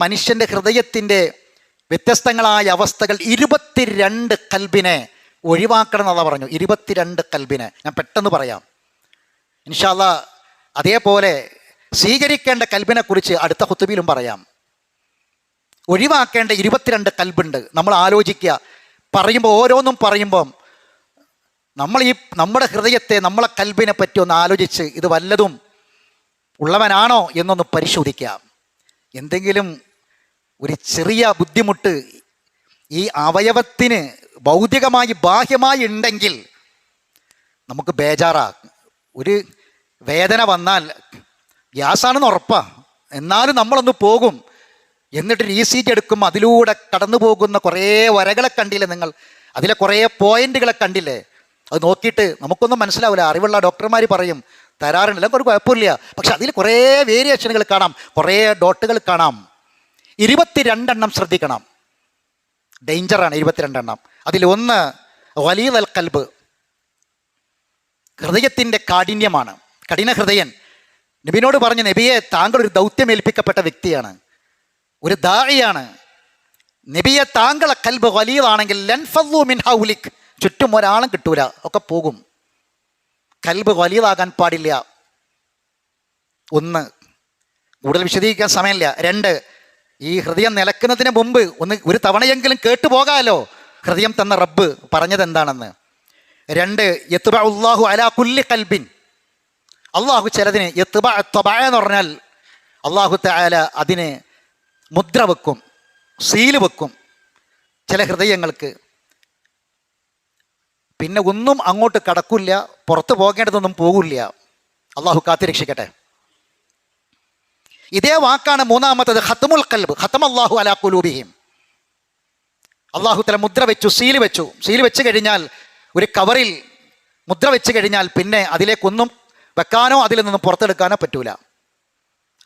മനുഷ്യൻ്റെ ഹൃദയത്തിൻ്റെ വ്യത്യസ്തങ്ങളായ അവസ്ഥകൾ 22 കൽബിനെ ഒഴിവാക്കണം എന്നല്ല പറഞ്ഞു. 22 കൽബിനെ ഞാൻ പെട്ടെന്ന് പറയാം ഇൻഷാ അല്ലാഹ്. അതേപോലെ സ്വീകരിക്കേണ്ട കൽബിനെ കുറിച്ച് അടുത്ത ഖുതുബയിലും പറയാം. ഒഴിവാക്കേണ്ട 22 കൽബുണ്ട്. നമ്മൾ ആലോചിക്കുക, പറയുമ്പോൾ ഓരോന്നും പറയുമ്പം നമ്മുടെ ഹൃദയത്തെ, നമ്മളെ കൽബിനെ പറ്റി ഒന്ന് ആലോചിച്ച് ഇത് വല്ലതും ഉള്ളവനാണോ എന്നൊന്ന് പരിശോധിക്കാം. എന്തെങ്കിലും ഒരു ചെറിയ ബുദ്ധിമുട്ട് ഈ അവയവത്തിന് ഭൗതികമായി ബാഹ്യമായി ഉണ്ടെങ്കിൽ നമുക്ക് ബേജാറാ. ഒരു വേദന വന്നാൽ ഗ്യാസാണെന്ന് ഉറപ്പാ, എന്നാലും നമ്മളൊന്ന് പോകും. എന്നിട്ട് ECG എടുക്കുമ്പോൾ അതിലൂടെ കടന്നു പോകുന്ന കുറേ വരകളെ കണ്ടില്ലേ നിങ്ങൾ? അതിലെ കുറേ പോയിന്റുകളെ കണ്ടില്ലേ? അത് നോക്കിയിട്ട് നമുക്കൊന്നും മനസ്സിലാവില്ല. അറിവുള്ള ഡോക്ടർമാർ പറയും തരാറുണ്ടല്ലോ, ഒരു കുഴപ്പമില്ല. പക്ഷെ അതിൽ കുറേ വേരിയേഷനുകൾ കാണാം, കുറേ ഡോട്ടുകൾ കാണാം. 22 ശ്രദ്ധിക്കണം, ഡേഞ്ചറാണ് 22. അതിലൊന്ന് വലീദൽ ഖൽബ്, ഹൃദയത്തിൻ്റെ കാഠിന്യമാണ്. കഠിന ഹൃദയൻ. നബിനോട് പറഞ്ഞു, നബിയെ താങ്കൾ ഒരു ദൗത്യം ഏൽപ്പിക്കപ്പെട്ട വ്യക്തിയാണ്, ഒരു ദാഇയാണ്. നബിയെ താങ്കളെ ഖൽബ് വലീദാണെങ്കിൽ ലൻഫദ്ദു മിൻ ഹൗലിക്, ചുറ്റും ഒരാളും കിട്ടൂല, ഒക്കെ പോകും. ഖൽബ് വലീദാകാൻ പാടില്ല. ഒന്ന്, കൂടുതൽ വിശദീകരിക്കാൻ സമയമില്ല. 2, ഈ ഹൃദയം നിലക്കുന്നതിന് മുമ്പ് ഒരു തവണയെങ്കിലും കേട്ടുപോകാമല്ലോ ഹൃദയം തന്ന റബ്ബ് പറഞ്ഞത് എന്താണെന്ന്. 2, യത്ബഉല്ലാഹു അലാ കുല്ലി ഖൽബിൻ, അള്ളാഹു ചിലതിന് യത്ബഅ എന്ന് പറഞ്ഞാൽ അള്ളാഹു തആല അതിന് മുദ്ര വെക്കും, സീല് വെക്കും ചില ഹൃദയങ്ങൾക്ക്. പിന്നെ ഒന്നും അങ്ങോട്ട് കടക്കില്ല, പുറത്തു പോകേണ്ടതൊന്നും പോകില്ല. അള്ളാഹു കാത്തിരക്ഷിക്കട്ടെ. ഇതേ വാക്കാണ് മൂന്നാമത്തത് ഖത്മുൽ ഖൽബ്, ഖതമല്ലാഹു അലാ ഖുലൂബിഹിം. അള്ളാഹു തആല മുദ്ര വെച്ചു, സീല് വെച്ചു. സീല് വെച്ച് കഴിഞ്ഞാൽ, ഒരു കവറിൽ മുദ്ര വെച്ച് കഴിഞ്ഞാൽ പിന്നെ അതിലേക്കൊന്നും വെക്കാനോ അതിൽ നിന്നും പുറത്തെടുക്കാനോ പറ്റൂല.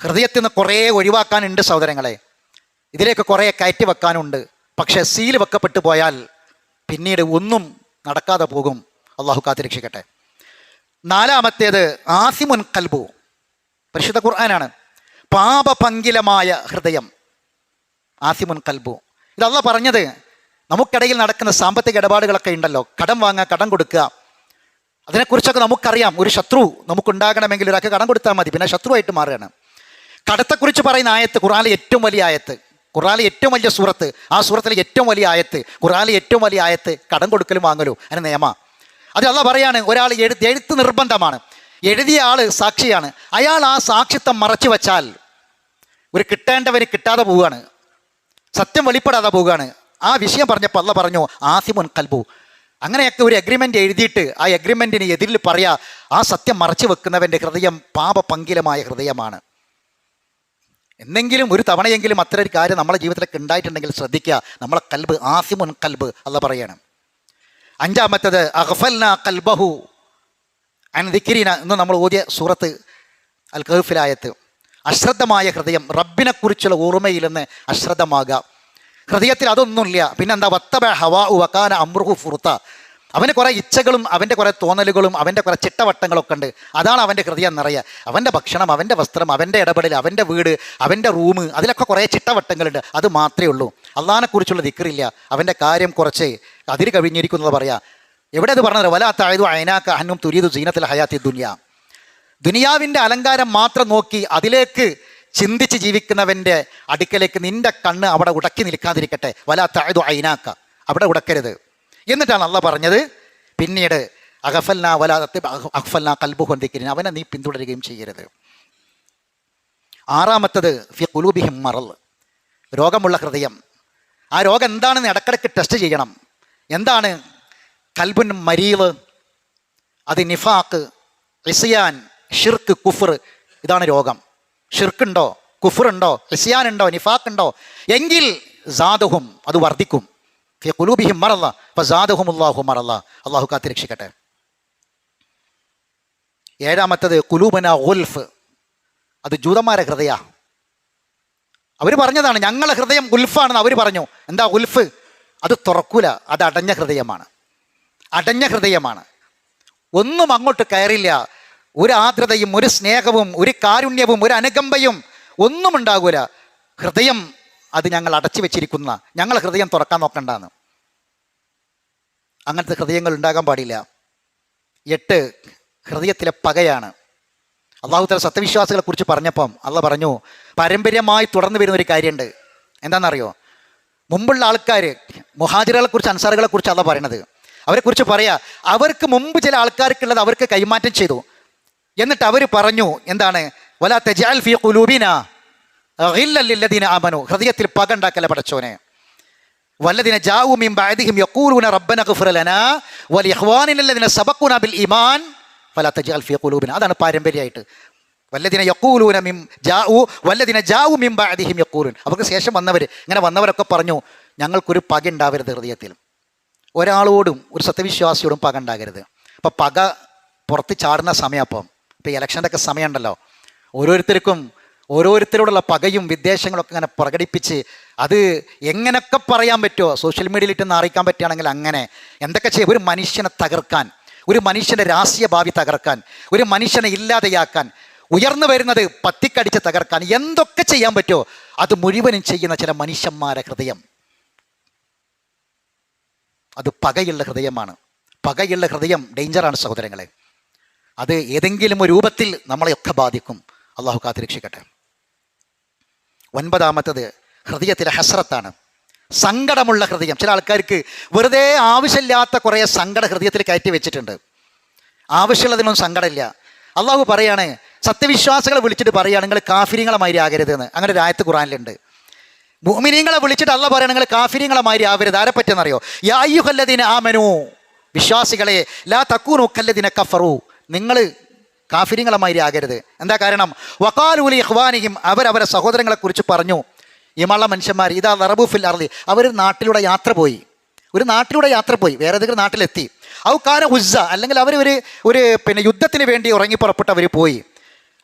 ഹൃദയത്തിൽ നിന്ന് കുറേ ഒഴിവാക്കാനുണ്ട് സഹോദരങ്ങളെ, ഇതിലേക്ക് കുറേ കയറ്റി വെക്കാനുണ്ട്. പക്ഷേ സീല് വെക്കപ്പെട്ടു പോയാൽ പിന്നീട് ഒന്നും നടക്കാതെ പോകും. അള്ളാഹു കാത്തിരക്ഷിക്കട്ടെ. 4-മത്തേത് ആസിമുൻ ഖൽബു, പരിശുദ്ധ ഖുർആനാണ്. പാപപങ്കിലമായ ഹൃദയം, ആസിമുൻ ഖൽബു. ഇത് അള്ളാഹ് പറഞ്ഞത് നമുക്കിടയിൽ നടക്കുന്ന സാമ്പത്തിക ഇടപാടുകളൊക്കെ ഉണ്ടല്ലോ, കടം വാങ്ങുക, കടം കൊടുക്കുക, അതിനെക്കുറിച്ചൊക്കെ നമുക്കറിയാം. ഒരു ശത്രു നമുക്കുണ്ടാകണമെങ്കിൽ ഒരാൾക്ക് കടം കൊടുത്താൽ മതി, പിന്നെ ശത്രുവായിട്ട് മാറുകയാണ്. കടത്തെക്കുറിച്ച് പറയുന്ന ആയത്ത് ഖുർആനിലെ ഏറ്റവും വലിയ ആയത്ത്, ഖുർആനിലെ ഏറ്റവും വലിയ സൂറത്ത്, ആ സൂറത്തിലെ ഏറ്റവും വലിയ ആയത്ത്, ഖുർആനിലെ ഏറ്റവും വലിയ ആയത്ത് കടം കൊടുക്കലും വാങ്ങലും അതിന് നിയമ. അത് അള്ളാഹ് പറയാണ്, ഒരാൾ എഴുത്ത് നിർബന്ധമാണ്, എഴുതിയ ആൾ സാക്ഷിയാണ്, അയാൾ ആ സാക്ഷിത്വം മറച്ചു വച്ചാൽ ഒരു കിട്ടേണ്ടവന് കിട്ടാതെ പോവുകയാണ്, സത്യം വെളിപ്പെടാതെ പോവുകയാണ്. ആ വിഷയം പറഞ്ഞപ്പോൾ അള്ളാഹ് പറഞ്ഞു ആസിമുൻ ഖൽബു. അങ്ങനെയൊക്കെ ഒരു എഗ്രിമെൻ്റ് എഴുതിയിട്ട് ആ എഗ്രിമെൻറ്റിന് എതിരിൽ പറയാ ആ സത്യം മറച്ചു വെക്കുന്നവൻ്റെ ഹൃദയം പാപപങ്കിലമായ ഹൃദയമാണ്. എന്തെങ്കിലും ഒരു തവണയെങ്കിലും അത്ര ഒരു കാര്യം നമ്മളെ ജീവിതത്തിലൊക്കെ ഉണ്ടായിട്ടുണ്ടെങ്കിൽ ശ്രദ്ധിക്കുക, നമ്മളെ ഖൽബ് ആസിമുൻ ഖൽബ് അള്ളാഹ് പറയണം. 5-മത്തേത് അഗ്ഫൽനാ ഖൽബഹു അൻ ദിക്രിന എന്ന് നമ്മൾ ഓതിയ സൂറത്ത് അൽ കഹ്ഫിലായത്ത്. അശ്രദ്ധമായ ഹൃദയം, റബ്ബിനെക്കുറിച്ചുള്ള ഓർമ്മയിൽ നിന്ന് അശ്രദ്ധമാകുക. ഹൃദയത്തിൽ അതൊന്നുമില്ല, പിന്നെന്താ? വത്തബ ഹവാഉ വകാന അംറുഹു ഫുർത്ത. അവന് കുറേ ഇച്ഛകളും അവൻ്റെ കുറേ തോന്നലുകളും അവൻ്റെ കുറേ ചിട്ടവട്ടങ്ങളൊക്കെ ഉണ്ട്. അതാണ് അവൻ്റെ ഹൃദയം നിറയുക. അവൻ്റെ ഭക്ഷണം, അവൻ്റെ വസ്ത്രം, അവൻ്റെ ഇടപെടൽ, അവൻ്റെ വീട്, അവൻ്റെ റൂം, അതിലൊക്കെ കുറേ ചിട്ടവട്ടങ്ങളുണ്ട്. അത് മാത്രമേ ഉള്ളൂ. അള്ളാഹിനെക്കുറിച്ചുള്ള ദിക്റില്ല. അവൻ്റെ കാര്യം കുറച്ച് അതിര് കവിഞ്ഞിരിക്കുന്നത് പറയാം. എവിടെ അത് പറഞ്ഞത്? വലാ തഅദു ഐനാക അൻഹും തുരീദു സീനത്തുൽ ഹയാത്തി ദുനിയ. ദുനിയാവിൻ്റെ അലങ്കാരം മാത്രം നോക്കി അതിലേക്ക് ചിന്തിച്ച് ജീവിക്കുന്നവൻ്റെ അടുക്കലേക്ക് നിന്റെ കണ്ണ് അവിടെ ഉടക്കി നിൽക്കാതിരിക്കട്ടെ. വലാ തഅദു ഐനാക, അവിടെ ഉടക്കരുത്. എന്നിട്ടാണ് അള്ളാഹ് പറഞ്ഞത് പിന്നീട് അഗ്ഫൽനാ ഖൽബഹു അൻ ദിക്രിനാ, അവനെ നീ പിന്തുടരുകയും ചെയ്യരുത്. 6-മത്തേത് ഫി ഖുലൂബിഹിം മറദ്, രോഗമുള്ള ഹൃദയം. ആ രോഗം എന്താണെന്ന് ഇടക്കിടക്ക് ടെസ്റ്റ് ചെയ്യണം. എന്താണ്? ഖൽബുൻ മരീദ്, അത് നിഫാഖ്, ഇസ്യാൻ, ഷിർക്ക്, കുഫർ, ഇതാണ് രോഗം. ഷിർക്കുണ്ടോ, കുഫറുണ്ടോ, ഇസ്യാൻ ഉണ്ടോ, നിഫാഖ് ഉണ്ടോ എങ്കിൽ സാദഹും, അത് വർദ്ധിക്കും. ഫി ഖുലൂബിഹിം മറദ് ഫസാദഹുമുല്ലാഹു മറദ്. അള്ളാഹു കാത്തിരക്ഷിക്കട്ടെ. 7-മത്തേത് ഖുലൂബനാ ഗുൽഫ്, അത് ജൂതന്മാരെ ഹൃദയ. അവർ പറഞ്ഞതാണ് ഞങ്ങളെ ഹൃദയം ഗുൽഫാണെന്ന് അവർ പറഞ്ഞു. എന്താ ഗുൽഫ്? അത് തുറക്കൂല, അത് അടഞ്ഞ ഹൃദയമാണ്. അടഞ്ഞ ഹൃദയമാണ്, ഒന്നും അങ്ങോട്ട് കയറില്ല. ഒരു ആർദ്രതയും ഒരു സ്നേഹവും ഒരു കാരുണ്യവും ഒരു അനുകമ്പയും ഒന്നും ഉണ്ടാകൂല. ഹൃദയം അത് ഞങ്ങൾ അടച്ചു വെച്ചിരിക്കുന്ന, ഞങ്ങൾ ഹൃദയം തുറക്കാൻ നോക്കണ്ടെന്ന്. അങ്ങനത്തെ ഹൃദയങ്ങൾ ഉണ്ടാകാൻ പാടില്ല. 8 ഹൃദയത്തിലെ പകയാണ്. അള്ളാഹു തആല സത്യവിശ്വാസികളെ കുറിച്ച് പറഞ്ഞപ്പം അള്ളാഹ് പറഞ്ഞു, പാരമ്പര്യമായി തുടർന്ന് വരുന്ന ഒരു കാര്യമുണ്ട്. എന്താണെന്നറിയോ? മുമ്പുള്ള ആൾക്കാർ, മുഹാജിറുകളെ കുറിച്ച്, അൻസാറുകളെ കുറിച്ച് അള്ളാഹ് പറയണത്. അവരെക്കുറിച്ച് പറയാ, അവർക്ക് മുമ്പ് ചില ആൾക്കാർക്കുള്ളത് അവർക്ക് കൈമാറ്റം ചെയ്തു. എന്നിട്ട് അവർ പറഞ്ഞു, എന്താണ്? വലാ തജഅൽ ഫീ ഖുലൂബിനാ ഗില്ലൽ ലില്ലദീന ആമനു, ഹൃദയത്തിൽ പക ഉണ്ടാക്കല പടച്ചോനെ. വല്ലദീന ജാഉ മിൻ ബഅദിഹിം യഖൂലൂന റബ്ബന ഗ്ഫിർ ലനാ വലിഇഖ്വാനിന അല്ലദീന സബഖൂനാ ബിൽ ഈമാൻ ഫലാ തജഅൽ ഫീ ഖുലൂബിനാ. അതാണ് പാരമ്പര്യമായിട്ട്. വല്ലദീന യഖൂലൂന മിൻ ജാഉ മിൻ ബഅദിഹിം യഖൂലൂൻ, അവർക്ക് ശേഷം ഇങ്ങനെ വന്നവരൊക്കെ പറഞ്ഞു, ഞങ്ങൾക്കൊരു പക ഉണ്ടാവരുത് ഹൃദയത്തിൽ. ഒരാളോടും, ഒരു സത്യവിശ്വാസിയോടും പക ഉണ്ടാകരുത്. അപ്പം പക പുറത്ത് ചാടുന്ന സമയം. ഇപ്പം ഇലക്ഷൻ്റെ ഒക്കെ സമയമുണ്ടല്ലോ, ഓരോരുത്തരോടുള്ള പകയും വിദ്വേഷങ്ങളൊക്കെ ഇങ്ങനെ പ്രകടിപ്പിച്ച് അത് എങ്ങനെയൊക്കെ പറയാൻ പറ്റുമോ, സോഷ്യൽ മീഡിയയിലിട്ട് അറിയിക്കാൻ പറ്റുകയാണെങ്കിൽ അങ്ങനെ എന്തൊക്കെ ചെയ്യും. ഒരു മനുഷ്യനെ തകർക്കാൻ, ഒരു മനുഷ്യൻ്റെ രാഷ്ട്രീയ ഭാവി തകർക്കാൻ, ഒരു മനുഷ്യനെ ഇല്ലാതെയാക്കാൻ, ഉയർന്നു വരുന്നത് പത്തിക്കടിച്ച് തകർക്കാൻ എന്തൊക്കെ ചെയ്യാൻ പറ്റുമോ അത് മുഴുവനും ചെയ്യുന്ന ചില മനുഷ്യന്മാരെ ഹൃദയം, അത് പകയുള്ള ഹൃദയമാണ്. പകയുള്ള ഹൃദയം ഡേഞ്ചറാണ് സഹോദരങ്ങളെ. അത് ഏതെങ്കിലും ഒരു രൂപത്തിൽ നമ്മളെയൊക്കെ ബാധിക്കും. അള്ളാഹു കാത്തുരക്ഷിക്കട്ടെ. 9 ഹൃദയത്തിലെ ഹസ്രത്താണ്, സങ്കടമുള്ള ഹൃദയം. ചില ആൾക്കാർക്ക് വെറുതെ ആവശ്യമില്ലാത്ത കുറേ സങ്കട ഹൃദയത്തിൽ കയറ്റി വെച്ചിട്ടുണ്ട്. ആവശ്യമുള്ളതിനൊന്നും സങ്കടമില്ല. അള്ളാഹു പറയാണ്, സത്യവിശ്വാസികളെ വിളിച്ചിട്ട് പറയുകയാണ്, നിങ്ങൾ കാഫിര്യങ്ങളെ മാതിരി ആകരുതെന്ന്. അങ്ങനെ ഒരു ആയത്ത് ഖുർആനിലുണ്ട്. മുഅ്മിനീങ്ങളെ വിളിച്ചിട്ട് അള്ളാഹ് പറയാണ്, നിങ്ങൾ കാഫിര്യങ്ങളെ മാതിരി ആവരുത്. ആരെ പറ്റുന്നറിയോ? യാ അയ്യുഹല്ലദീന ആമനൂ, വിശ്വാസികളെ, ലാ തകൂനു കല്ലദീന കഫറു, നിങ്ങൾ കാഫിര്യങ്ങളെ മാതിരി ആകരുത്. എന്താ കാരണം? വഖാലൂ ലി ഇഖ്വാനിഹിം, അവരവരെ സഹോദരങ്ങളെ കുറിച്ച് പറഞ്ഞു, ഇമള്ള മനുഷ്യന്മാർ, ഇതാ ലറബു ഫിൽ അർളി, അവർ നാട്ടിലൂടെ യാത്ര പോയി, വേറെ ഏതെങ്കിലും നാട്ടിലെത്തി. ഔ കാന ഉസ്സ, അല്ലെങ്കിൽ അവർ ഒരു യുദ്ധത്തിന് വേണ്ടി ഇറങ്ങി പുറപ്പെട്ടവർ പോയി.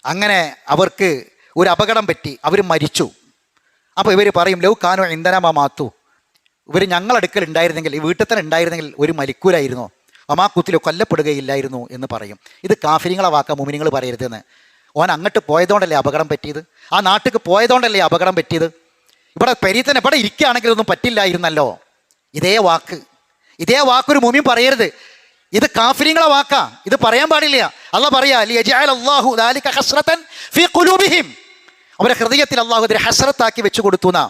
അങ്ങനെ അവർക്ക് ഒരു അപകടം പറ്റി, അവർ മരിച്ചു. അപ്പോൾ ഇവർ പറയും, ലൗ കാനോ ഇന്ധനമ മാത്തു, ഇവർ ഞങ്ങളടുക്കൽ ഉണ്ടായിരുന്നെങ്കിൽ, ഈ വീട്ടിൽ തന്നെ ഉണ്ടായിരുന്നെങ്കിൽ ഒരു മലിക്കൂലായിരുന്നോ, അമാ കുത്തിലോ കൊല്ലപ്പെടുകയില്ലായിരുന്നു എന്ന് പറയും. ഇത് കാഫിര്യങ്ങളെ വാക്ക, മുഅ്മിനീങ്ങൾ പറയരുതെന്ന്. ഓൻ അങ്ങോട്ട് പോയതുകൊണ്ടല്ലേ അപകടം പറ്റിയത്, ആ നാട്ടിലേക്ക് പോയതുകൊണ്ടല്ലേ അപകടം പറ്റിയത്. ഇവിടെ പെരീത്തന്നെ ഇവിടെ ഇരിക്കുകയാണെങ്കിൽ ഒന്നും പറ്റില്ലായിരുന്നല്ലോ. ഇതേ വാക്കൊരു മുഅ്മിൻ പറയരുത്. ഇത് കാഫിര്യങ്ങളെ വാക്കാ, ഇത് പറയാൻ പാടില്ല. അല്ലാഹ് പറയാ, ലിയജഅല അല്ലാഹു ദാലിക ഹസ്റതൻ ഫീ ഖുലൂബിഹിം, അവരെ ഹൃദയത്തിൽ അള്ളാഹു അതൊരു ഹസ്രത്താക്കി വെച്ചു കൊടുത്തുന്ന.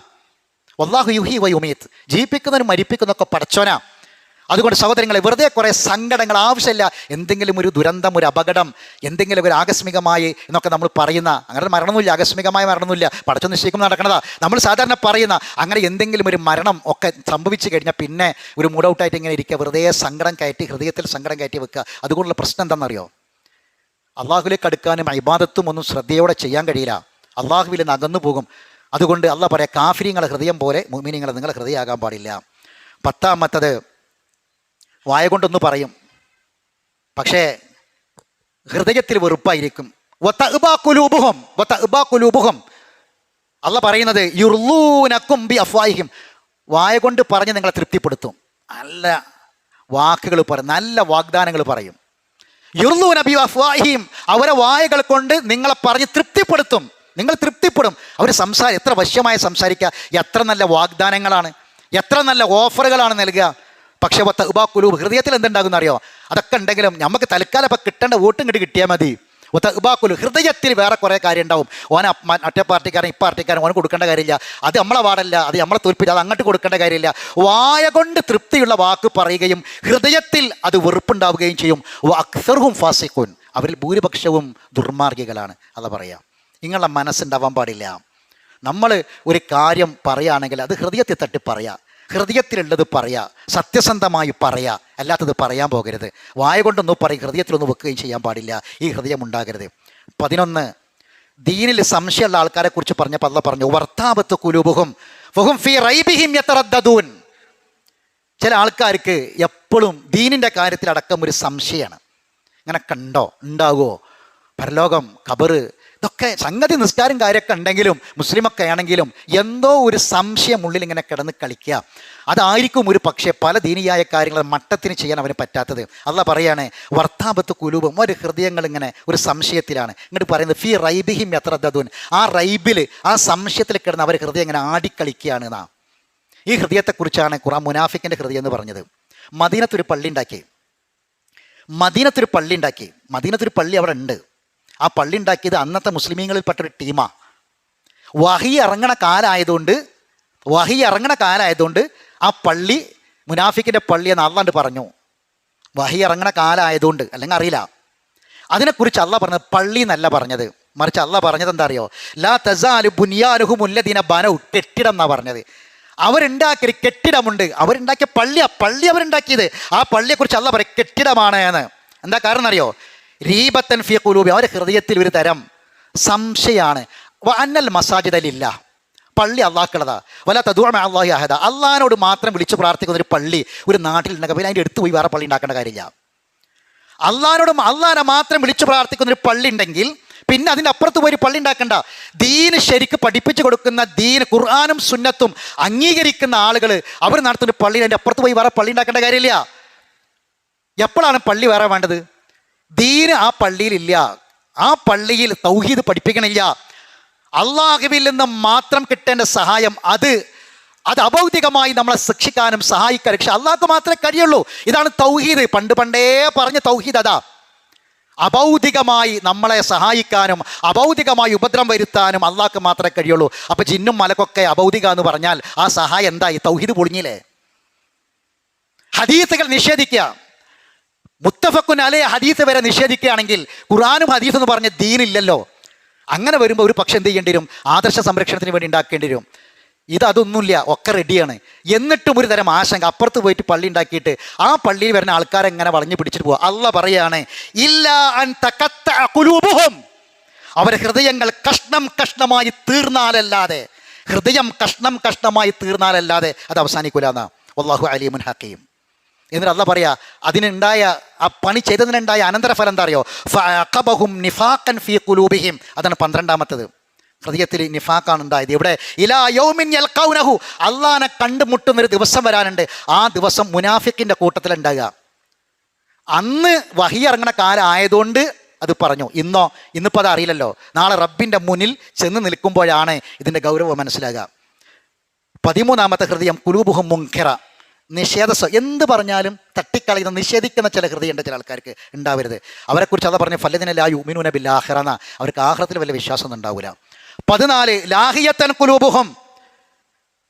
വല്ലാഹു യുഹി വ യുമീത്ത്, ജീവിപ്പിക്കുന്നവനും മരിപ്പിക്കുന്നതൊക്കെ പടച്ചോനാ. അതുകൊണ്ട് സഹോദരങ്ങളെ, വെറുതെ കുറേ സങ്കടങ്ങൾ ആവശ്യമില്ല. എന്തെങ്കിലും ഒരു ദുരന്തം, ഒരു അപകടം, എന്തെങ്കിലും ഒരു ആകസ്മികമായി എന്നൊക്കെ നമ്മൾ പറയുന്ന, അങ്ങനെ മരണമൊന്നുമില്ല, ആകസ്മികമായ മരണമൊന്നുമില്ല, പടച്ചോ നിശ്ചയിക്കും നടക്കണതാ. നമ്മൾ സാധാരണ പറയുന്ന അങ്ങനെ എന്തെങ്കിലും ഒരു മരണം ഒക്കെ സംഭവിച്ചു കഴിഞ്ഞാൽ പിന്നെ ഒരു മൂഡ് ഔട്ടായിട്ട് ഇങ്ങനെ ഇരിക്കുക, വെറുതെ സങ്കടം കയറ്റി, ഹൃദയത്തിൽ സങ്കടം കയറ്റി വെക്കുക. അതുകൊണ്ടുള്ള പ്രശ്നം എന്താണെന്നറിയോ? അള്ളാഹുലേക്ക് അടുക്കാനും ഇബാദത്തും ഒന്നും ശ്രദ്ധയോടെ ചെയ്യാൻ കഴിയില്ല, അള്ളാഹുവിൽ നിന്ന് അകന്നു പോകും. അതുകൊണ്ട് അള്ളാഹ് പറയാം, കാഫിര്യങ്ങളെ ഹൃദയം പോലെ മുഅ്മിനീങ്ങളെ നിങ്ങൾ ഹൃദയമാകാൻ പാടില്ല. 10 വായ കൊണ്ടൊന്ന് പറയും, പക്ഷേ ഹൃദയത്തിൽ വെറുപ്പായിരിക്കും. അള്ളാഹ് പറയുന്നത്, യുർലൂനക്കും ബി അഫ്വാഹിഹിം, വായ കൊണ്ട് പറഞ്ഞ് നിങ്ങളെ തൃപ്തിപ്പെടുത്തും. നല്ല വാക്കുകൾ പറയും, നല്ല വാഗ്ദാനങ്ങൾ പറയും. യുർലൂന ബി അഫ്വാഹിഹിം, അവരെ വായകൾ കൊണ്ട് നിങ്ങളെ പറഞ്ഞ് തൃപ്തിപ്പെടുത്തും. നിങ്ങൾ തൃപ്തിപ്പെടും. അവർ എത്ര വശ്യമായി സംസാരിക്കുക, എത്ര നല്ല വാഗ്ദാനങ്ങളാണ്, എത്ര നല്ല ഓഫറുകളാണ് നൽകുക. പക്ഷേ കുലൂബ്, ഹൃദയത്തിൽ എന്തുണ്ടാകുന്ന അറിയോ? അതൊക്കെ ഉണ്ടെങ്കിലും നമുക്ക് തൽക്കാലം ഇപ്പം കിട്ടേണ്ട വോട്ടും കിട്ടി കിട്ടിയാൽ മതി. കുലു, ഹൃദയത്തിൽ വേറെ കുറേ കാര്യം ഉണ്ടാവും. മറ്റേ പാർട്ടിക്കാരൻ, ഇപ്പാർട്ടിക്കാരൻ ഓന് കൊടുക്കേണ്ട കാര്യമില്ല, അത് നമ്മളെ വാടല്ല, അത് നമ്മളെ തോൽപ്പിച്ച് അത് അങ്ങോട്ട് കൊടുക്കേണ്ട കാര്യമില്ല. വായ കൊണ്ട് തൃപ്തിയുള്ള വാക്ക് പറയുകയും ഹൃദയത്തിൽ അത് വെറുപ്പുണ്ടാവുകയും ചെയ്യും. അക്സറുഹും ഫാസിഖൂൻ, അവരിൽ ഭൂരിപക്ഷവും ദുർമാർഗികളാണ്. അത് പറയാം. നിങ്ങളുടെ മനസ്സുണ്ടാവാൻ പാടില്ല. നമ്മൾ ഒരു കാര്യം പറയുകയാണെങ്കിൽ അത് ഹൃദയത്തിൽ തട്ടി പറയുക, ഹൃദയത്തിലുള്ളത് പറയുക, സത്യസന്ധമായി പറയുക, അല്ലാത്തത് പറയാൻ പോകരുത്. വായ കൊണ്ടൊന്നും പറയും, ഹൃദയത്തിലൊന്നും വെക്കുകയും ചെയ്യാൻ പാടില്ല. ഈ ഹൃദയം ഉണ്ടാകരുത്. 11 ദീനിൽ സംശയമുള്ള ആൾക്കാരെ കുറിച്ച് പറഞ്ഞപ്പോൾ അല്ലാഹ് പറഞ്ഞു, വർത്താബത്ത് കുലൂബുഹും ഫഹും ഫീ റൈബിഹിം യതറദ്ദദൂൻ. ചില ആൾക്കാർക്ക് എപ്പോഴും ദീനിൻ്റെ കാര്യത്തിലടക്കം ഒരു സംശയമാണ്. ഇങ്ങനെ കണ്ടോ, ഉണ്ടാകുമോ, പരലോകം, ഖബറ്, ഇതൊക്കെ സംഗതി നിസ്കാരം കാര്യമൊക്കെ ഉണ്ടെങ്കിലും മുസ്ലിമൊക്കെ ആണെങ്കിലും എന്തോ ഒരു സംശയം ഉള്ളിൽ ഇങ്ങനെ കിടന്ന് കളിക്കുക. അതായിരിക്കും ഒരു പക്ഷേ പല ദീനിയായ കാര്യങ്ങൾ മട്ടത്തിന് ചെയ്യാൻ അവന് പറ്റാത്തത്. അള്ളാഹ് പറയാണ് വർത്താപത്ത് കുലൂബും, ഒരു ഹൃദയങ്ങൾ ഇങ്ങനെ ഒരു സംശയത്തിലാണ്. ഇങ്ങോട്ട് പറയുന്നത് ഫി റൈബിഹിം യത്രദദൂൻ, ആ റൈബിൽ ആ സംശയത്തിൽ കിടന്ന് അവർ ഹൃദയം ഇങ്ങനെ ആടിക്കളിക്കുകയാണ് എന്നാ. ഈ ഹൃദയത്തെക്കുറിച്ചാണ് ഖുർആൻ മുനാഫിക്കിൻ്റെ ഹൃദയം എന്ന് പറഞ്ഞത്. മദീനത്തൊരു പള്ളി ഉണ്ടാക്കി, മദീനത്തൊരു പള്ളി അവിടെ ഉണ്ട്. ആ പള്ളി ഉണ്ടാക്കിയത് അന്നത്തെ മുസ്ലിമീങ്ങളിൽപ്പെട്ടൊരു ടീമാണ്. വഹി ഇറങ്ങണ കാലമായതുകൊണ്ട് ആ പള്ളി മുനാഫിക്കിൻ്റെ പള്ളി എന്ന് അള്ളാണ്ട് പറഞ്ഞു. വഹി ഇറങ്ങണ കാലമായതുകൊണ്ട്, അല്ലെങ്കിൽ അറിയില്ല. അതിനെക്കുറിച്ച് അള്ളാഹ് പറഞ്ഞത് പള്ളി എന്നല്ല പറഞ്ഞത്, മറിച്ച് അള്ളാഹ് പറഞ്ഞത് എന്താ അറിയോ? ലാ തസാലു ബുനിയാനുഹുമുല്ലദീന ബനൗ, കെട്ടിടം എന്നാണ് പറഞ്ഞത്. അവരുണ്ടാക്കിയൊരു കെട്ടിടമുണ്ട്, അവരുണ്ടാക്കിയ പള്ളി അവരുണ്ടാക്കിയത്. ആ പള്ളിയെക്കുറിച്ച് അള്ളാഹ് പറയും കെട്ടിടമാണ് എന്ന്. എന്താ കാരണം അറിയോ? രീബത്തൻ ഫി ഖുലൂബി, അവരുടെ ഹൃദയത്തിൽ ഒരു തരം സംശയമാണ്. അന്നൽ മസാജിദലില്ല, പള്ളി അള്ളാഹ്ക്കുള്ളതാ. വല തദുഅ മഅ അല്ലാഹി അഹദ, അള്ളാഹിനോട് മാത്രം വിളിച്ച് പ്രാർത്ഥിക്കുന്ന ഒരു പള്ളി ഒരു നാട്ടിൽ ഉണ്ടെങ്കിൽ പിന്നെ അതിൻ്റെ അടുത്ത് പോയി വേറെ പള്ളി ഉണ്ടാക്കേണ്ട കാര്യമില്ല. അള്ളാഹിനെ മാത്രം വിളിച്ച് പ്രാർത്ഥിക്കുന്ന ഒരു പള്ളി ഉണ്ടെങ്കിൽ പിന്നെ അതിൻ്റെ അപ്പുറത്ത് പോയി ഒരു പള്ളി ഉണ്ടാക്കണ്ട. ദീന് ശരിക്ക് പഠിപ്പിച്ചു കൊടുക്കുന്ന ദീൻ ഖുർആനും സുന്നത്തും അംഗീകരിക്കുന്ന ആളുകൾ അവർ നടത്തുന്ന പള്ളി, അതിൻ്റെ അപ്പുറത്ത് പോയി വേറെ പള്ളി ഉണ്ടാക്കേണ്ട കാര്യമില്ല. എപ്പോഴാണ് പള്ളി വേറെ വേണ്ടത്? ദീന് ആ പള്ളിയിലില്ല, ആ പള്ളിയിൽ തൗഹീദ് പഠിപ്പിക്കണില്ല. അള്ളാഹുവിൽ നിന്ന് മാത്രം കിട്ടേണ്ട സഹായം അത് അഭൗതികമായി നമ്മളെ ശിക്ഷിക്കാനും സഹായിക്കാനും പക്ഷെ അള്ളാഹ്ക്ക് മാത്രമേ കഴിയുള്ളൂ. ഇതാണ് തൗഹീദ്. പണ്ടേ പറഞ്ഞ തൗഹീദ് അതാ. അഭൗതികമായി നമ്മളെ സഹായിക്കാനും അഭൗതികമായി ഉപദ്രവം വരുത്താനും അള്ളാഹ്ക്ക് മാത്രമേ കഴിയുള്ളൂ. അപ്പം ജിന്നും മലക്കൊക്കെ അഭൗതിക എന്ന് പറഞ്ഞാൽ ആ സഹായം എന്തായി? തൗഹീദ് പൊളിഞ്ഞില്ലേ? ഹദീസുകൾ നിഷേധിക്കുക, മുത്തഫഖുൻ അലൈഹി ഹദീസ് വരെ നിഷേധിക്കുകയാണെങ്കിൽ ഖുർആനും ഹദീസ് എന്ന് പറഞ്ഞ ദീനില്ലല്ലോ. അങ്ങനെ വരുമ്പോൾ ഒരു പക്ഷെ എന്ത് ചെയ്യേണ്ടി വരും? ആദർശ സംരക്ഷണത്തിന് വേണ്ടി ഉണ്ടാക്കേണ്ടി വരും. അതൊന്നുമില്ല, ഒക്കെ റെഡിയാണ്. എന്നിട്ടും ഒരു തരം ആശങ്ക, അപ്പുറത്ത് പോയിട്ട് പള്ളി ഉണ്ടാക്കിയിട്ട് ആ പള്ളിയിൽ വരുന്ന ആൾക്കാരെ എങ്ങനെ വളഞ്ഞു പിടിച്ചിട്ട് പോവുക. അള്ളാഹ് പറയാണ് ഇല്ലാ അൻ തഖത്തഅ ഖുലൂബുഹും, അവരെ ഹൃദയങ്ങൾ കഷ്ണം കഷ്ണമായി തീർന്നാലല്ലാതെ, ഹൃദയം കഷ്ണം കഷ്ണമായി തീർന്നാലല്ലാതെ അത് അവസാനിക്കൂല എന്നാ. വല്ലാഹു അലീമുൻ ഹക്കീം. എന്നിട്ട് അള്ളാഹ് പറയാ അതിനുണ്ടായ ആ പണി ചെയ്തതിനുണ്ടായ അനന്തരഫലം എന്താ അറിയോ? ഫഅഖബഹും നിഫാഖൻ ഫീ ഖുലൂബിഹിം, അതാണ് 12ാമത്തത്. ഹൃദയത്തിൽ നിഫാഖാണ് ഉണ്ടായത്. ഇവിടെ ഇലാ യൗമിൻ യൽഖൗനഹു, അള്ളാഹനെ കണ്ടുമുട്ടുന്നൊരു ദിവസം വരാനുണ്ട്. ആ ദിവസം മുനാഫിക്കിൻ്റെ കൂട്ടത്തിലുണ്ടാകുക. അന്ന് വഹി ഇറങ്ങണ കാലം ആയതുകൊണ്ട് അത് പറഞ്ഞു. ഇന്നിപ്പോൾ അത് അറിയില്ലല്ലോ. നാളെ റബ്ബിൻ്റെ മുന്നിൽ ചെന്ന് നിൽക്കുമ്പോഴാണ് ഇതിൻ്റെ ഗൗരവം മനസ്സിലാകുക. 13ാമത്തെ ഹൃദയം ഖുലൂബുഹും മുൻകിറ, എന്ത് പറഞ്ഞാലും തട്ടിക്കളയുന്ന നിഷേധിക്കുന്ന ചില ഹൃദയമുണ്ട് ചില ആൾക്കാർക്ക്. ഉണ്ടാവരുത്. അവരെക്കുറിച്ച് അതാ പറഞ്ഞു ഫല്ലദിന ലാ യുഅ്മിനൂന ബിൽ ആഖിറ, അവർക്ക് ആഖിറത്തിൽ വലിയ വിശ്വാസം ഉണ്ടാവില്ല. 14 ലാഹിയത്തൻ ഖുലൂബുഹും,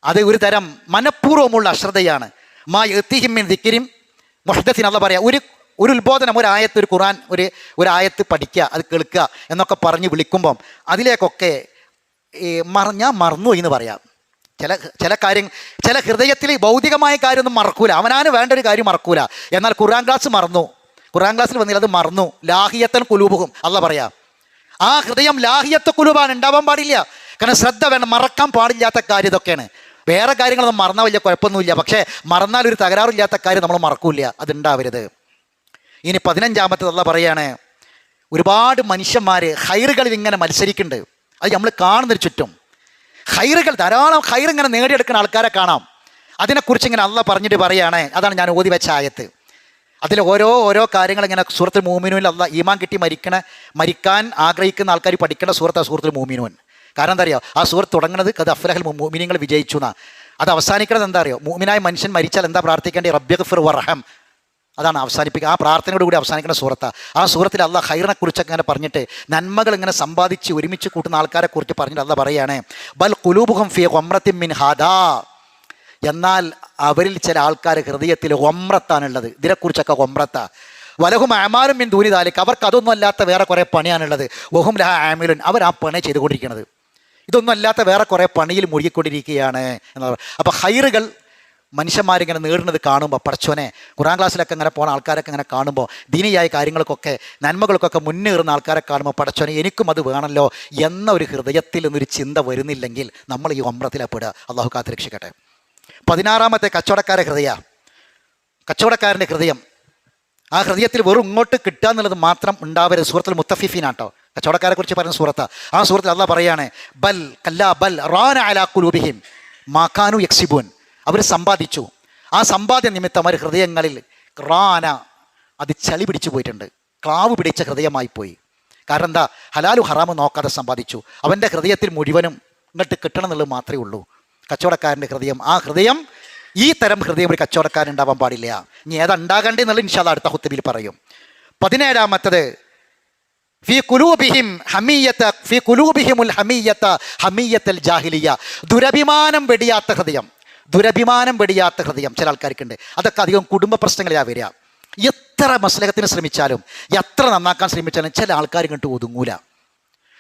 അത് ഒരു തരം മനഃപൂർവ്വമുള്ള അശ്രദ്ധയാണ്. മാ യഅ്തിഹിം മിൻ ദിക്രിൻ മുഹ്ദസിൻ, അല്ലാഹ് പറയാ ഒരു ഉത്ബോധനം, ഒരു ആയത്ത്, ഒരു ഖുർആൻ, ഒരു ആയത്ത് പഠിക്കുക, അത് കേൾക്കുക എന്നൊക്കെ പറഞ്ഞ് വിളിക്കുമ്പം അതിലേക്കൊക്കെ ഞാൻ മറന്നുപോയി എന്ന് പറയാം. ചില കാര്യങ്ങൾ, ചില ഹൃദയത്തിൽ ഭൗതികമായ കാര്യമൊന്നും മറക്കൂല, അവനാണ് വേണ്ട ഒരു കാര്യം മറക്കൂല. എന്നാൽ ഖുർആൻ ക്ലാസ്സിൽ വന്നില്ല, അത് മറന്നു. ലാഹിയത്തൻ ഖുലൂബുഹും അള്ളാഹ് പറയാ, ആ ഹൃദയം ലാഹിയത്ത് ഖുലൂബാണ്, ഉണ്ടാവാൻ പാടില്ല. കാരണം ശ്രദ്ധ വേണം, മറക്കാൻ പാടില്ലാത്ത കാര്യം ഇതൊക്കെയാണ്. വേറെ കാര്യങ്ങളൊന്നും മറന്നാൽ വലിയ കുഴപ്പമൊന്നുമില്ല, പക്ഷേ മറന്നാൽ ഒരു തകരാറില്ലാത്ത കാര്യം നമ്മൾ മറക്കൂല, അതുണ്ടാവരുത്. ഇനി 15ാമത്തത് അള്ളാഹ് പറയാണ്, ഒരുപാട് മനുഷ്യന്മാർ ഹൈറുകളിൽ ഇങ്ങനെ മത്സരിക്കുന്നുണ്ട്. അത് നമ്മൾ കാണുന്നൊരു ചുറ്റും ഹൈറുകൾ, ധാരാളം ഹൈർ ഇങ്ങനെ നേടിയെടുക്കുന്ന ആൾക്കാരെ കാണാം. അതിനെക്കുറിച്ച് ഇങ്ങനെ അള്ളാഹ് പറഞ്ഞിട്ട് പറയുകയാണ്, അതാണ് ഞാൻ ഓതി വെച്ച ആയത്ത്. അതിൽ ഓരോ കാര്യങ്ങൾ ഇങ്ങനെ സൂറത്തുൽ മൂമിനൂനിൽ അള്ളാഹ് ഈമാൻ കിട്ടി മരിക്കാൻ ആഗ്രഹിക്കുന്ന ആൾക്കാർ പഠിക്കേണ്ട സൂറത്തുൽ മൂമിനൂൻ. കാരണം എന്താ അറിയോ? ആ സൂറത്ത് തുടങ്ങുന്നത് കത് അഫ്ലഹൽ മുഅ്മിനീങ്ങൾ വിജയിച്ചു എന്നാ. അത് അവസാനിക്കുന്നത് എന്താ അറിയോ? മുഅ്മിനായ മനുഷ്യൻ മരിച്ചാൽ എന്താ പ്രാർത്ഥിക്കേണ്ടത്? റബ്ബിഗ്ഫിർ വർഹം, അതാണ് അവസാനിപ്പിക്കുക. ആ പ്രാർത്ഥനയോട് കൂടി അവസാനിക്കുന്ന സൂറത്താണ്. ആ സൂറത്തിൽ അള്ളാഹ് ഹൈറിനെ കുറിച്ചൊക്കെ അങ്ങനെ പറഞ്ഞിട്ട് നന്മകൾ ഇങ്ങനെ സമ്പാദിച്ച് ഒരുമിച്ച് കൂട്ടുന്ന ആൾക്കാരെ കുറിച്ച് പറഞ്ഞിട്ട് അള്ളാഹ് പറയാണ് ബൽ ഖുലൂബുഹും ഫീ ഗംറത്തിൻ മിൻ ഹാദാ, എന്നാൽ അവരിൽ ചില ആൾക്കാർ ഹൃദയത്തിൽ ഗംറത്താണുള്ളത്. ഇതിനെക്കുറിച്ചൊക്കെ ഗംറത്താ. വലഹും അമാലും മിൻ ദൂനി ദാലിക, അവർക്ക് അതൊന്നും അല്ലാത്ത വേറെ കുറേ പണിയാണുള്ളത്. വഹും ലഹാ ആമിലുൻ, അവർ ആ പണി ചെയ്തുകൊണ്ടിരിക്കുന്നത്. ഇതൊന്നും അല്ലാത്ത വേറെ കുറേ പണിയിൽ മുഴുകിക്കൊണ്ടിരിക്കുകയാണ് എന്നാണ്. അപ്പോൾ ഹൈറുകൾ മനുഷ്യന്മാരിങ്ങനെ നേടുന്നത് കാണുമ്പോൾ, പടച്ചോനെ, ഖുർആൻ ക്ലാസ്സിലൊക്കെ ഇങ്ങനെ പോകുന്ന ആൾക്കാരൊക്കെ ഇങ്ങനെ കാണുമ്പോൾ, ദീനിയായ കാര്യങ്ങൾക്കൊക്കെ നന്മകൾക്കൊക്കെ മുന്നേറുന്ന ആൾക്കാരെ കാണുമ്പോൾ, പടച്ചോനെ എനിക്കും അത് വേണമല്ലോ എന്ന ഒരു ഹൃദയത്തിൽ നിന്നൊരു ചിന്ത വരുന്നില്ലെങ്കിൽ നമ്മൾ ഈ ഒമ്രത്തിലെപ്പെടുക. അള്ളാഹു കാത്തുരക്ഷിക്കട്ടെ. 16ാമത്തെ കച്ചവടക്കാരൻ്റെ ഹൃദയം. ആ ഹൃദയത്തിൽ വെറും ഇങ്ങോട്ട് കിട്ടുക എന്നുള്ളത് മാത്രം ഉണ്ടാവരുത്. സൂറത്തുൽ മുത്തഫിഫീനാട്ടോ, കച്ചവടക്കാരെ കുറിച്ച് പറയുന്ന സൂറത്താ. ആ സൂറത്തിൽ അള്ളാഹ് പറയാണ്, ബൽ കല്ലാ ബൽ റാന അലാ ഖുലൂബിഹിം മാകാനു യക്സിബൂൻ. അവർ സമ്പാദിച്ചു, ആ സമ്പാദ്യ നിമിത്തം അവർ ഹൃദയങ്ങളിൽ റാന, അത് ചളി പിടിച്ചു പോയിട്ടുണ്ട്, ക്ലാവ് പിടിച്ച ഹൃദയമായി പോയി. കാരണം എന്താ? ഹലാലു ഹറാമു നോക്കാതെ സമ്പാദിച്ചു. അവൻ്റെ ഹൃദയത്തിൽ മുഴുവനും ഇങ്ങോട്ട് കിട്ടണം എന്നുള്ളത് മാത്രമേ ഉള്ളൂ. കച്ചവടക്കാരൻ്റെ ഹൃദയം, ആ ഹൃദയം, ഈ തരം ഹൃദയം ഒരു കച്ചവടക്കാരൻ ഉണ്ടാവാൻ പാടില്ല. ഇനി ഏതുണ്ടാകണ്ടേ എന്നുള്ളത് ഇൻഷാ അല്ലാഹ് അടുത്ത ഖുത്ബയിൽ പറയും. 17-ാമത്തത് ഫീ ഖുലൂബിഹിം ഹമിയ്യത ഫീ ഖുലൂബിഹിമുൽ ഹമിയ്യത ഹമിയ്യത്തൽ ജാഹിലിയ. ദുരഭിമാനം വെടിയാത്ത ഹൃദയം, ദുരഭിമാനം വെടിയാത്ത ഹൃദയം ചില ആൾക്കാർക്കുണ്ട്. അതൊക്കെ അധികം കുടുംബ പ്രശ്നങ്ങളിലാണ് വരിക. എത്ര മസ്ലഹത്തിന് ശ്രമിച്ചാലും എത്ര നന്നാക്കാൻ ശ്രമിച്ചാലും ചില ആൾക്കാർ ഇങ്ങോട്ട് ഒതുങ്ങൂല.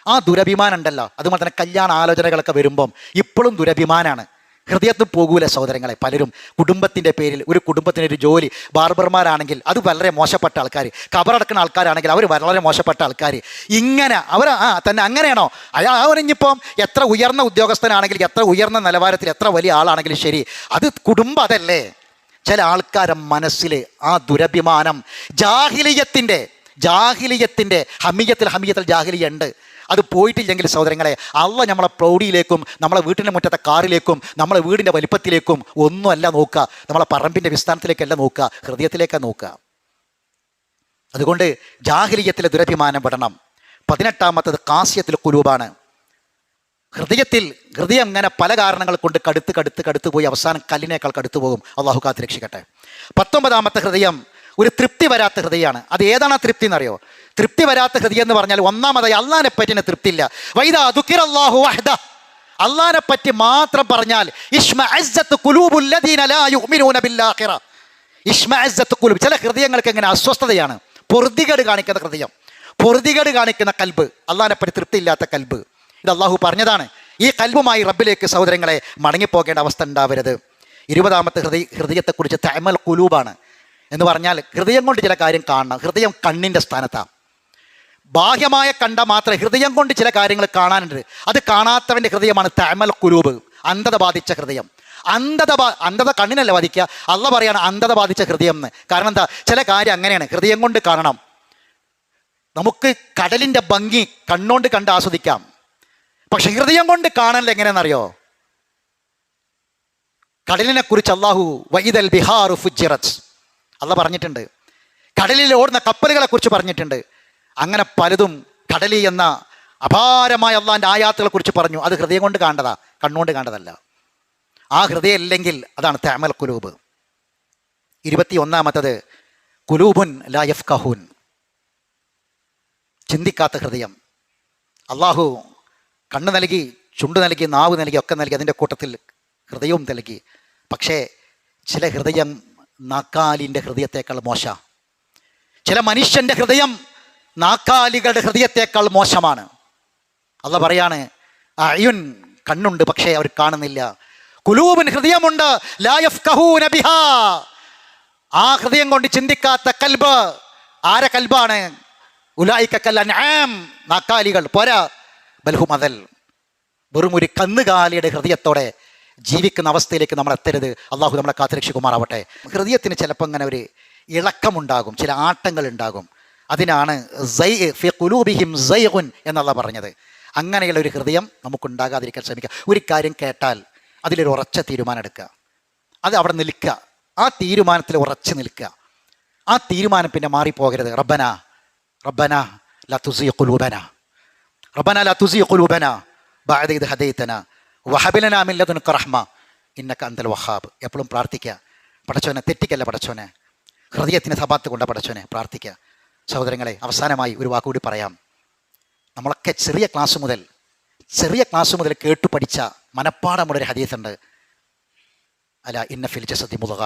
ആ ദുരഭിമാനം ഉണ്ടല്ലോ. അതുപോലെ തന്നെ കല്യാണ ആലോചനകളൊക്കെ വരുമ്പം ഇപ്പോഴും ദുരഭിമാനമാണ്, ഹൃദയത്തിൽ പോകൂല സഹോദരങ്ങളെ. പലരും കുടുംബത്തിൻ്റെ പേരിൽ, ഒരു കുടുംബത്തിന് ഒരു ജോലി, ബാർബർമാരാണെങ്കിൽ അത് വളരെ മോശപ്പെട്ട ആൾക്കാർ, കബറടക്കുന്ന ആൾക്കാരാണെങ്കിൽ അവർ വളരെ മോശപ്പെട്ട ആൾക്കാർ, ഇങ്ങനെ അവർ തന്നെ അങ്ങനെയാണോ? അവരിഞ്ഞിപ്പം എത്ര ഉയർന്ന ഉദ്യോഗസ്ഥനാണെങ്കിലും എത്ര ഉയർന്ന നിലവാരത്തിൽ എത്ര വലിയ ആളാണെങ്കിലും ശരി, അത് കുടുംബം അതല്ലേ. ചില ആൾക്കാരുടെ മനസ്സിൽ ആ ദുരഭിമാനം ജാഹിലിയത്തിൻ്റെ ഹമിയത്തിൽ ജാഹിലിയ ഉണ്ട്. അത് പോയിട്ടില്ലെങ്കിൽ സഹോദരങ്ങളെ, അള്ളാഹ് നമ്മളെ പ്രൗഢിയിലേക്കും നമ്മളെ വീട്ടിൻ്റെ മുറ്റത്തെ കാറിലേക്കും നമ്മളെ വീടിൻ്റെ വലിപ്പത്തിലേക്കും ഒന്നുമല്ല നോക്കുക, നമ്മളെ പറമ്പിൻ്റെ വിസ്താരത്തിലേക്കല്ല നോക്കുക, ഹൃദയത്തിലേക്കാണ് നോക്കുക. അതുകൊണ്ട് ജാഹിലിയത്തിലെ ദുരഭിമാനം വിടണം. 18-ാമത്തത് കാസിയത്തിൽ ഖുലൂബാണ്. ഹൃദയം ഇങ്ങനെ പല കാരണങ്ങൾ കൊണ്ട് കടുത്ത് പോയി അവസാനം കല്ലിനേക്കാൾ കടുത്തു പോകും. അള്ളാഹു കാത്ത് രക്ഷിക്കട്ടെ. 19-ാമത്തെ ഹൃദയം ഒരു തൃപ്തി വരാത്ത ഹൃദയമാണ്. അത് ഏതാണ് ആ തൃപ്തി എന്നറിയോ? തൃപ്തി വരാത്ത ഹൃദയം എന്ന് പറഞ്ഞാൽ ഒന്നാമതായി അള്ളാഹിനെ പറ്റിന് തൃപ്തിയില്ല. വൈദാ ദുക്കിറല്ലാഹു വഹ്ദ, അള്ളാഹിനെ പറ്റി മാത്രം പറഞ്ഞാൽ ഇശ്മഅസ്സത്ത് ഖുലൂബുൽ ലദീന ലാ യുഅ്മിനൂന ബിൽ-ആഖിറ. ഇശ്മഅസ്സത്ത് ഖുലൂബ്, ചില ഹൃദയങ്ങൾക്ക് എങ്ങനെ അസ്വസ്ഥതയാണ്, പൊറുതികേട് കാണിക്കുന്ന ഹൃദയം, പൊറുതികേട് കാണിക്കുന്ന കൽബ്, അള്ളാഹിനെ പറ്റി തൃപ്തിയില്ലാത്ത കൽബ്. ഇത് അള്ളാഹു പറഞ്ഞതാണ്. ഈ കൽബുമായി റബ്ബിലേക്ക് സഹോദരങ്ങളെ മടങ്ങിപ്പോകേണ്ട അവസ്ഥ ഉണ്ടാവരുത്. 20-ാമത്തെ ഹൃദയത്തെക്കുറിച്ച് തഅമൽ ഖുലൂബാണ് എന്ന് പറഞ്ഞാൽ ഹൃദയം കൊണ്ട് ചില കാര്യം കാണണം. ഹൃദയം കണ്ണിൻ്റെ സ്ഥാനത്താണ്. ബാഹ്യമായ കണ്ട മാത്രമേ, ഹൃദയം കൊണ്ട് ചില കാര്യങ്ങൾ കാണാനുണ്ട്. അത് കാണാത്തവൻ്റെ ഹൃദയമാണ് തഅമൽ ഖുലൂബ്, അന്ധത ബാധിച്ച ഹൃദയം. അന്ധത കണ്ണിനല്ല ബാധിക്കുക, അള്ളാഹ് പറയാണ് അന്ധത ബാധിച്ച ഹൃദയം എന്ന്. കാരണം എന്താ? ചില കാര്യം അങ്ങനെയാണ്, ഹൃദയം കൊണ്ട് കാണണം. നമുക്ക് കടലിൻ്റെ ഭംഗി കണ്ണുകൊണ്ട് കണ്ട് ആസ്വദിക്കാം, പക്ഷെ ഹൃദയം കൊണ്ട് കാണാനില്ല. എങ്ങനെയാണെന്നറിയോ? കടലിനെ കുറിച്ച് അള്ളാഹു വഇദൽ ബിഹാറു ഫുജ്ജിറത് അള്ളാഹ് പറഞ്ഞിട്ടുണ്ട്. കടലിൽ ഓടുന്ന കപ്പലുകളെ കുറിച്ച് പറഞ്ഞിട്ടുണ്ട്. അങ്ങനെ പലതും കടലി എന്ന അപാരമായ അള്ളാഹിൻ്റെ ആയാത്തുകളെ കുറിച്ച് പറഞ്ഞു. അത് ഹൃദയം കൊണ്ട് കാണേണ്ടതാ, കണ്ണുകൊണ്ട് കാണേണ്ടതല്ല. ആ ഹൃദയം ഇല്ലെങ്കിൽ അതാണ് തഅമൽ ഖുലൂബ്. 21-ാമത്തത് ഖുലൂബുൻ ലാ യഫ്ഖഹൂൻ, ചിന്തിക്കാത്ത ഹൃദയം. അള്ളാഹു കണ്ണ് നൽകി, ചുണ്ട് നൽകി, നാവ് നൽകി, ഒക്കെ നൽകി, അതിൻ്റെ കൂട്ടത്തിൽ ഹൃദയവും നൽകി. പക്ഷേ ചില ഹൃദയം നാക്കാലിൻ്റെ ഹൃദയത്തേക്കാൾ മോശ. ചില മനുഷ്യൻ്റെ ഹൃദയം നാക്കാലികളുടെ ഹൃദയത്തേക്കാൾ മോശമാണ്. അള്ളാഹ് പറയാണ് അയുൻ, കണ്ണുണ്ട് പക്ഷേ അവർ കാണുന്നില്ല. ഖുലൂബുൻ, ഹൃദയമുണ്ട്, ലാ യഫ്ഖഹൂന ബിഹാ, ആ ഹൃദയം കൊണ്ട് ചിന്തിക്കാത്ത കൽബ്. ആരെ കൽബാണ്? ഉലൈക കൽ അൻആം, നാക്കാലികൾ പോരാ, ബൽഹും അദൽ, വെറും ഒരു കന്നുകാലിയുടെ ഹൃദയത്തോടെ ജീവിക്കുന്ന അവസ്ഥയിലേക്ക് നമ്മൾ എത്തരുത്. അള്ളാഹു നമ്മളെ കാത്തുരക്ഷിക്കുമാറാവട്ടെ. ഹൃദയത്തിന് ചിലപ്പോൾ ഇങ്ങനെ ഒരു ഇളക്കമുണ്ടാകും, ചില ആട്ടങ്ങൾ ഉണ്ടാകും. അതിനാണ് ഫി ഖുലൂബിഹിം സൈഗുൻ എന്നല്ല പറഞ്ഞത്. അങ്ങനെയുള്ള ഒരു ഹൃദയം നമുക്കുണ്ടാകാതിരിക്കാൻ ശ്രമിക്കുക. ഒരു കാര്യം കേട്ടാൽ അതിലൊരു ഉറച്ച തീരുമാനം എടുക്കുക, അത് അവിടെ നിൽക്കുക, ആ തീരുമാനത്തിൽ ഉറച്ചു നിൽക്കുക. ആ തീരുമാനം പിന്നെ മാറിപ്പോകരുത്. റബ്ബന ലാ തുസിഗ് ഖുലൂബനാ, റബ്ബന ലാ തുസിഗ് ഖുലൂബനാ ബഅദ ഇദ് ഹദൈതനാ വഹബ് ലനാ മിൻ ലദുൻക റഹ്മ ഇന്നക അൻതൽ വഹാബ്. എപ്പോഴും പ്രാർത്ഥിക്കുക, പടച്ചോനെ തെറ്റിക്കല്ല, പടച്ചോനെ ഹൃദയത്തിന് സബാത്ത് കൊണ്ട പടച്ചോനെ പ്രാർത്ഥിക്കുക. സഹോദരങ്ങളെ, അവസാനമായി ഒരു വാക്കുകൂടി പറയാം. നമ്മളൊക്കെ ചെറിയ ക്ലാസ് മുതൽ കേട്ടു പഠിച്ച മനപ്പാടമുള്ളൊരു ഹദീസുണ്ട്. അല ഇന്ന ഫിൽ ജസദി മുദ്ഗ,